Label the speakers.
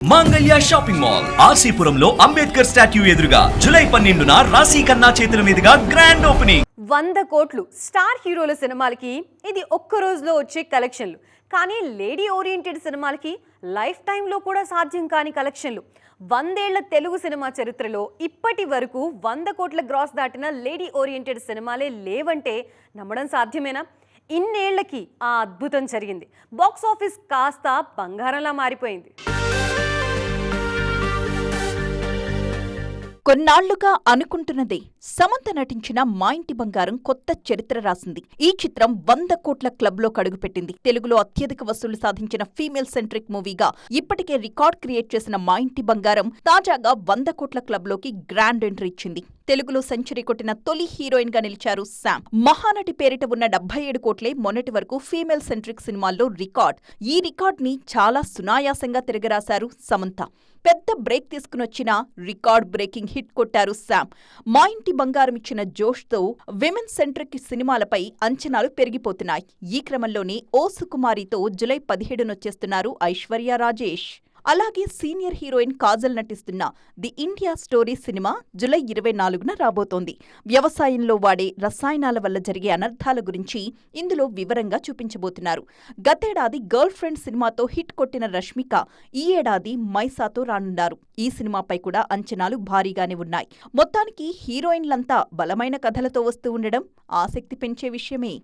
Speaker 1: మాంగళ్య shopping mall ఆర్సీపురంలో Ambedkar statue ఎదురుగా July 12న రాశి ఖన్నా చేతుల మీదుగా గ్రాండ్ ఓపెనింగ్.
Speaker 2: 100 కోట్లు స్టార్ హీరోల సినిమాలకి ఇది ఒక్క రోజులో వచ్చే కలెక్షన్లు. కానీ లేడీ ఓరియంటెడ్ సినిమాలకి లైఫ్ టైంలో కూడా సాధ్యం కాని కలెక్షన్లు. 100 ఏళ్ల తెలుగు సినిమా చరిత్రలో ఇప్పటి వరకు 100 కోట్ల గ్రాస్ దాటిన లేడీ ఓరియంటెడ్ సినిమాలే లేవంటే నమ్మడం సాధ్యమేనా? ఇన్నేళ్లకి ఆ అద్భుతం జరిగింది. బాక్స్ ఆఫీస్ కాస్త బంగారంలా మారిపోయింది.
Speaker 3: కొన్నాళ్లుగా అనుకుంటున్నదే సమంత నటించిన మా ఇంటి బంగారం కొత్త చరిత్ర రాసింది. ఈ చిత్రం 100 కోట్ల క్లబ్ లో కడుగుపెట్టింది. తెలుగులో అత్యధిక వసూలు సాధించిన ఫీమేల్ సెంట్రిక్ మూవీగా ఇప్పటికే రికార్డ్ క్రియేట్ చేసిన మా ఇంటి బంగారం తాజాగా 100 కోట్ల క్లబ్ లోకి గ్రాండ్ ఎంట్రీ ఇచ్చింది. తెలుగులో సెంచరీ కొట్టిన తొలి హీరోయిన్ గా నిలిచారు శామ్. మహానటి పేరిట ఉన్న 77 కోట్లే మొన్నటి వరకు ఫీమేల్ సెంట్రిక్ సినిమాల్లో రికార్డ్. ఈ రికార్డ్ ని చాలా సునాయాసంగా తిరగరాశారు సమంత. పెద్ద బ్రేక్ తీసుకునొచ్చిన రికార్డ్ బ్రేకింగ్ హిట్ కొట్టారు శామ్. మా ఇంటి బంగారం ఇచ్చిన జోష్తో విమెన్ సెంట్రిక్ సినిమాలపై అంచనాలు పెరిగిపోతున్నాయి. ఈ క్రమంలోనే ఓ సుకుమారితో జూలై 17 ఐశ్వర్య రాజేష్. అలాగే సీనియర్ హీరోయిన్ కాజల్ నటిస్తున్న the India story cinema July 24న రాబోతోంది. వ్యవసాయంలో వాడే రసాయనాల వల్ల జరిగే అనర్థాల గురించి ఇందులో వివరంగా చూపించబోతున్నారు. గతేడాది గర్ల్ ఫ్రెండ్ సినిమాతో హిట్ కొట్టిన రష్మిక ఈ ఏడాది మైసాతో రానున్నారు. ఈ సినిమాపై కూడా అంచనాలు భారీగానే ఉన్నాయి. మొత్తానికి హీరోయిన్లంతా బలమైన కథలతో వస్తూ ఉండడం ఆసక్తి పెంచే విషయమే.